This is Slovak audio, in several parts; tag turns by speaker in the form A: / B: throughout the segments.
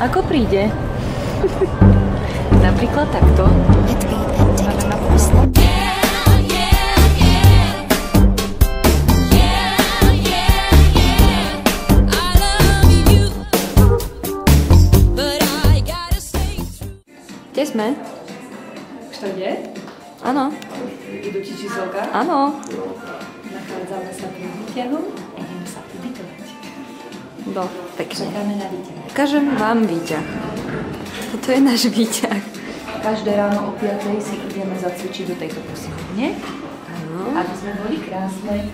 A: ako príde. Napríklad takto. Kde sme?
B: Všade?
A: Áno.
B: Idú ti číselka?
A: Áno.
B: Nachádzame sa pri výťahu a ideme sa ubytovať.
A: No, pekne.
B: Čakáme na výťah.
A: Ukážem vám výťah. Toto je náš výťah.
B: Každé ráno o 5:00 si ideme zacvičiť do tejto posilovne.
A: Áno.
B: Aby sme boli krásne.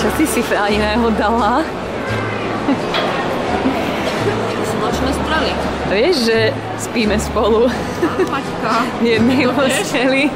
A: Čo si iného dala?
B: Spoločné strany.
A: Vieš, že spíme spolu v jednej posteli.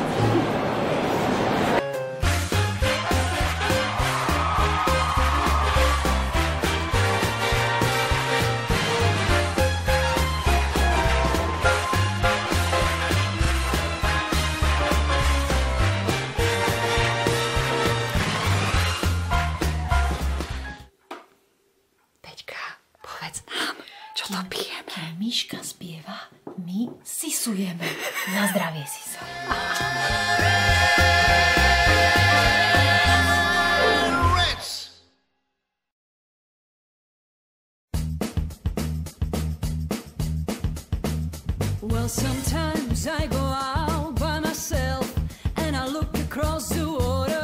A: Povedz nám, čo to pijeme.
B: Keď Miška spieva, my sisujeme. Na zdravie, Siso.
C: Well, sometimes I go out by myself and I look across the water.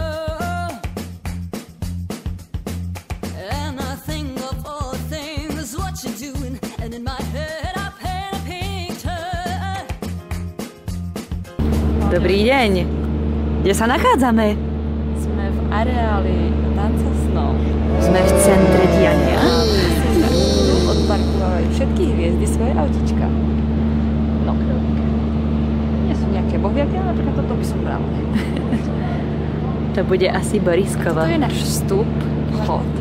A: Dobrý deň. Kde sa nachádzame?
B: Sme v areáli Tanca snov.
A: Sme v centre diania.
B: Odparkovajú všetky hviezdy svoje autička. No, nie sú nejaké bohviaky, ale napríklad toto by som brala.
A: To bude asi Boriskovo.
B: To je náš vstup, vchod.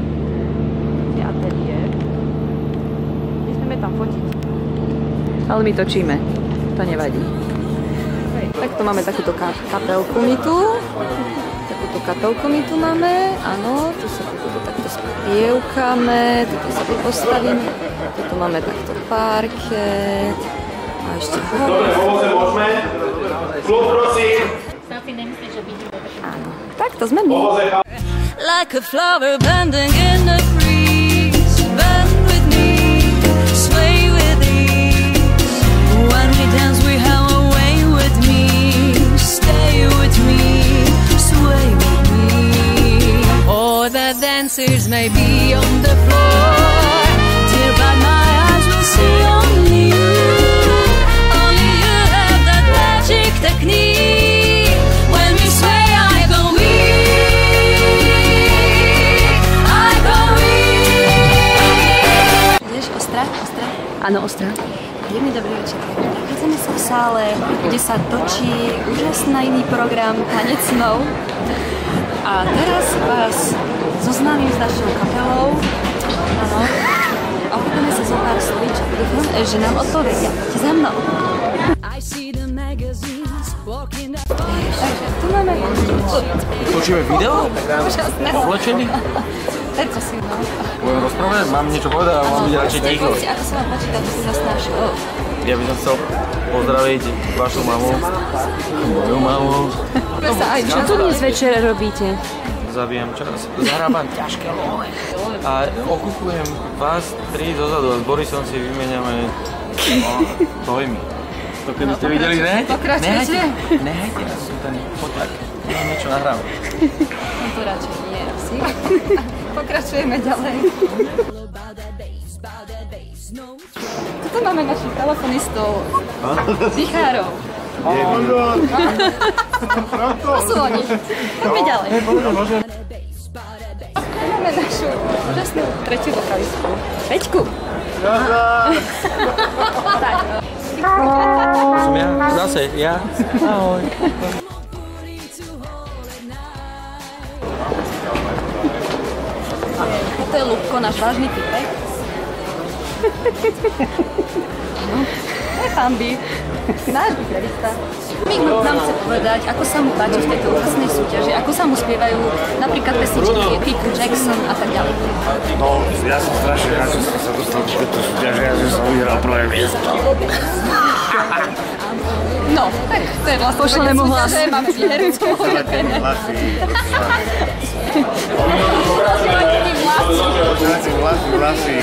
B: Je ateliér. Nesmieme tam fotiť.
A: Ale my točíme. To nevadí. Tak tu máme takúto kapelku my tu. Takúto kapelku my tu máme. Áno, tu sa takto spievkame. Tuto sa tu postavíme. Tu máme takto parket. A ešte
D: Ovoce môžeme? Klub, prosím.
A: áno. Tak to sme my.
C: Like a flower bending in the breeze, bend with me, sway with ease. When we dance, we have a way with me. Stay with me, sway with me. All the dancers may be on the floor, dear, but my eyes will see only you. Only you have that magic technique. When we sway, I go weak. I go weak.
B: Ideš Ostrá? Ostrá?
A: Áno, Ostrá.
B: Príjemný dobrý večer. Nachádzame sa v sále, kde sa točí úžasný program Tanec snov. A teraz vás zoznámim s našou kapelou. Áno. A budeme sa zo pár slovíčok. Dúfam, že nám odpovedia. Ti za mnou. Takže tu máme...
E: Točíme video? Oblečený?
B: Tento si mal.
E: Budem rozprávať? Mám niečo povedať, ale mám byť radšej ticho.
B: Ako sa vám páči táto si náš...
E: Ja by som chcel pozdraviť vašu mamu, moju mamu.
A: Čo tu dnes večer robíte?
E: Zabíjam čas, zarábam ťažké lohe a okupujem vás tri dozadu a s Borisom si vymeniame dojmy. To keby ste videli, ne?
B: Pokračujete?
E: Nehajte nás, sú ten foťák. Ja niečo nahrám.
B: No to radšej nie, asi. Pokračujeme ďalej. Tuto máme našich telefonistov. Vychárov. To sú oni. Poďme ďalej. Máme našu úžasnú tretiu vokalistku. Peťku.
E: Som ja, zase ja. Ahoj.
B: Toto je Lubko, náš vážny typek. To je Fambi, náš gitarista. Nám chce povedať, ako sa mu páči v tejto úžasnej súťaži, ako sa mu spievajú napríklad pesničky Michael Jackson a tak ďalej.
F: No, ja som strašne rád, že som sa dostal do tejto súťaže a že som vyhral prvé miesto.
B: No, tak to je vlastne
A: Pošleme mu hlas.
B: Máme herečku.
F: Vlasy.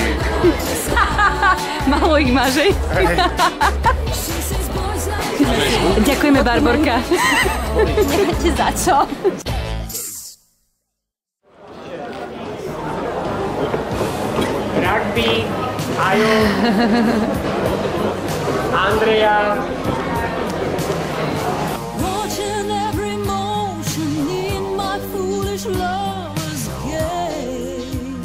A: Málo ich máš, Ďakujeme, Barborka.
B: Nemáte za čo.
D: Rugby, Ajo, Andrea.
C: Watching every motion in my foolish lover's game.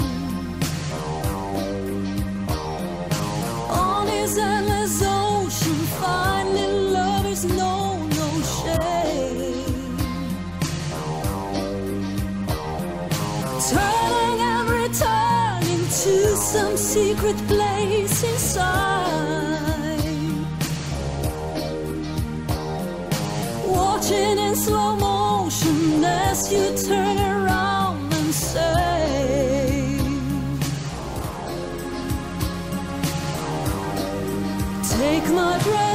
C: On his endless ocean, finding lovers know no shame. Turning every turn into some secret place inside. Watching in slow motion as you turn around and say, take my breath.